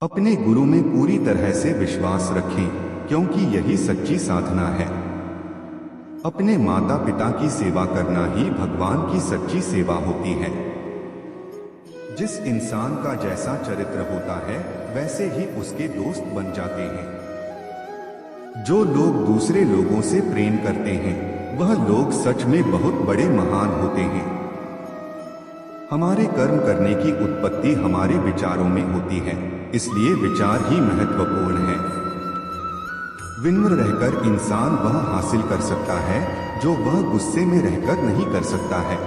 अपने गुरु में पूरी तरह से विश्वास रखें, क्योंकि यही सच्ची साधना है। अपने माता पिता की सेवा करना ही भगवान की सच्ची सेवा होती है। जिस इंसान का जैसा चरित्र होता है, वैसे ही उसके दोस्त बन जाते हैं। जो लोग दूसरे लोगों से प्रेम करते हैं, वह लोग सच में बहुत बड़े महान होते हैं। हमारे कर्म करने की उत्पत्ति हमारे विचारों में होती है, इसलिए विचार ही महत्वपूर्ण है। विनम्र रहकर इंसान वह हासिल कर सकता है जो वह गुस्से में रहकर नहीं कर सकता है।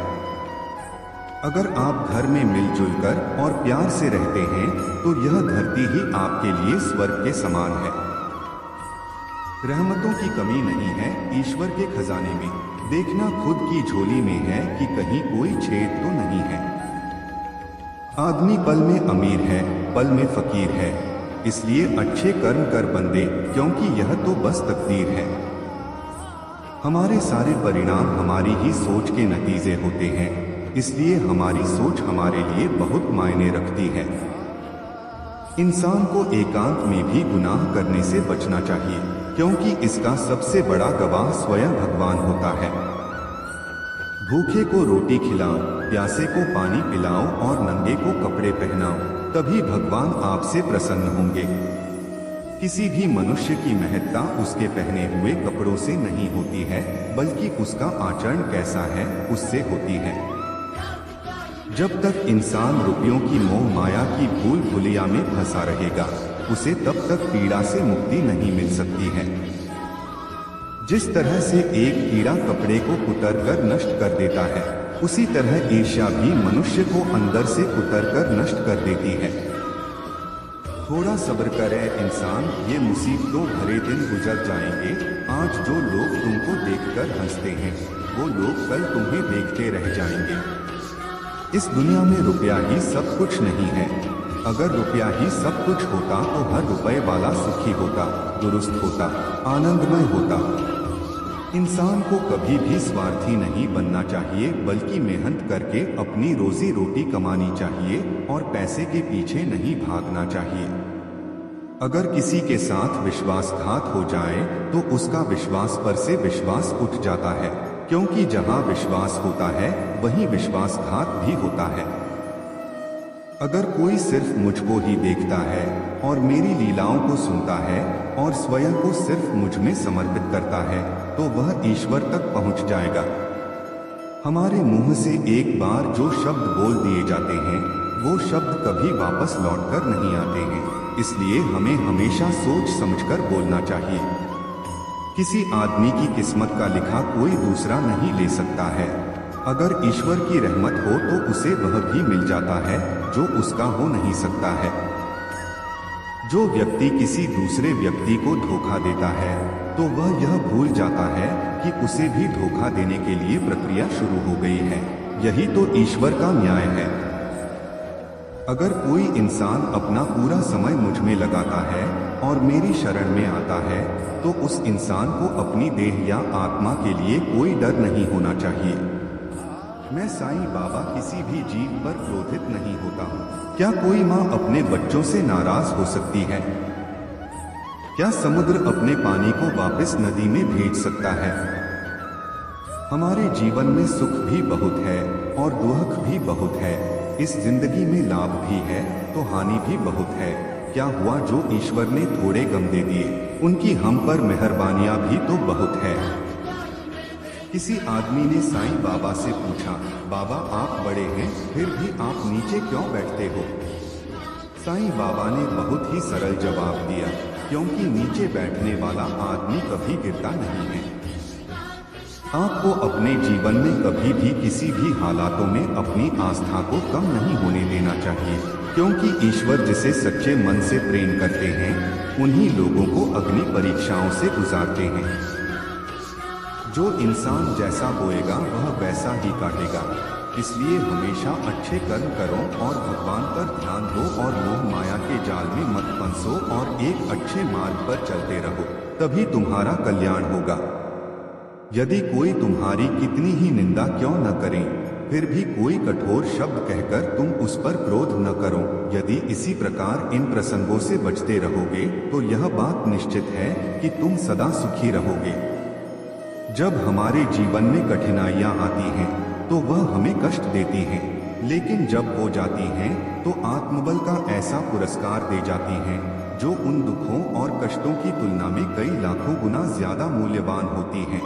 अगर आप घर में मिलजुल कर और प्यार से रहते हैं, तो यह धरती ही आपके लिए स्वर्ग के समान है। रहमतों की कमी नहीं है ईश्वर के खजाने में। देखना खुद की झोली में है कि कहीं कोई छेद तो नहीं है। आदमी पल में अमीर है, पल में फकीर है। इसलिए अच्छे कर्म कर बंदे, क्योंकि यह तो बस तकदीर है। हमारे सारे परिणाम हमारी ही सोच के नतीजे होते हैं, इसलिए हमारी सोच हमारे लिए बहुत मायने रखती है। इंसान को एकांत में भी गुनाह करने से बचना चाहिए, क्योंकि इसका सबसे बड़ा गवाह स्वयं भगवान होता है। भूखे को रोटी खिलाओ, प्यासे को पानी पिलाओ और नंगे को कपड़े पहनाओ, तभी भगवान आपसे प्रसन्न होंगे। किसी भी मनुष्य की महत्ता उसके पहने हुए कपड़ों से नहीं होती है, बल्कि उसका आचरण कैसा है उससे होती है। जब तक इंसान रुपयों की मोह माया की भूल भुलिया में फंसा रहेगा, उसे तब तक पीड़ा से मुक्ति नहीं मिल सकती है। जिस तरह से एक कीड़ा कपड़े को कुतर कर नष्ट कर देता है, उसी तरह ईर्ष्या भी मनुष्य को अंदर से कुतर कर नष्ट कर देती है। थोड़ा सब्र करे इंसान, ये मुसीबतों भरे दिन गुजर जाएंगे। आज जो लोग तुमको देखकर हंसते हैं, वो लोग कल तुम्हें देखते रह जाएंगे। इस दुनिया में रुपया ही सब कुछ नहीं है। अगर रुपया ही सब कुछ होता तो हर रुपए वाला सुखी होता, दुरुस्त होता, आनंदमय होता। इंसान को कभी भी स्वार्थी नहीं बनना चाहिए, बल्कि मेहनत करके अपनी रोजी रोटी कमानी चाहिए और पैसे के पीछे नहीं भागना चाहिए। अगर किसी के साथ विश्वासघात हो जाए तो उसका विश्वास पर से विश्वास उठ जाता है, क्योंकि जहां विश्वास होता है वहीं विश्वासघात भी होता है। अगर कोई सिर्फ मुझको ही देखता है और मेरी लीलाओं को सुनता है और स्वयं को सिर्फ मुझ में समर्पित करता है, तो वह ईश्वर तक पहुंच जाएगा। हमारे मुंह से एक बार जो शब्द बोल दिए जाते हैं, वो शब्द कभी वापस लौटकर नहीं आते हैं। इसलिए हमें हमेशा सोच समझकर बोलना चाहिए। किसी आदमी की किस्मत का लिखा कोई दूसरा नहीं ले सकता है। अगर ईश्वर की रहमत हो तो उसे वह भी मिल जाता है जो उसका हो नहीं सकता है। जो व्यक्ति किसी दूसरे व्यक्ति को धोखा देता है, तो वह यह भूल जाता है कि उसे भी धोखा देने के लिए प्रक्रिया शुरू हो गई है। यही तो ईश्वर का न्याय है। अगर कोई इंसान अपना पूरा समय मुझ में लगाता है और मेरी शरण में आता है, तो उस इंसान को अपनी देह या आत्मा के लिए कोई डर नहीं होना चाहिए। मैं साईं बाबा किसी भी जीव पर क्रोधित नहीं होता हूँ। क्या कोई माँ अपने बच्चों से नाराज हो सकती है? क्या समुद्र अपने पानी को वापस नदी में भेज सकता है? हमारे जीवन में सुख भी बहुत है और दुख भी बहुत है। इस जिंदगी में लाभ भी है तो हानि भी बहुत है। क्या हुआ जो ईश्वर ने थोड़े गम दे दिए, उनकी हम पर मेहरबानियां भी तो बहुत है। किसी आदमी ने साईं बाबा से पूछा, बाबा आप बड़े हैं, फिर भी आप नीचे क्यों बैठते हो? साईं बाबा ने बहुत ही सरल जवाब दिया, क्योंकि नीचे बैठने वाला आदमी कभी गिरता नहीं है। आपको अपने जीवन में कभी भी किसी भी हालातों में अपनी आस्था को कम नहीं होने देना चाहिए, क्योंकि ईश्वर जिसे सच्चे मन से प्रेम करते हैं, उन्हीं लोगों को अग्नि परीक्षाओं से गुजारते हैं। जो इंसान जैसा बोएगा वह वैसा ही काटेगा। इसलिए हमेशा अच्छे कर्म करो और भगवान पर ध्यान दो और मोह माया के जाल में मत फंसो और एक अच्छे मार्ग पर चलते रहो, तभी तुम्हारा कल्याण होगा। यदि कोई तुम्हारी कितनी ही निंदा क्यों न करे, फिर भी कोई कठोर शब्द कहकर तुम उस पर क्रोध न करो। यदि इसी प्रकार इन प्रसंगों से बचते रहोगे तो यह बात निश्चित है कि तुम सदा सुखी रहोगे। जब हमारे जीवन में कठिनाइयां आती हैं तो वह हमें कष्ट देती हैं, लेकिन जब हो जाती हैं तो आत्मबल का ऐसा पुरस्कार दे जाती हैं जो उन दुखों और कष्टों की तुलना में कई लाखों गुना ज्यादा मूल्यवान होती हैं।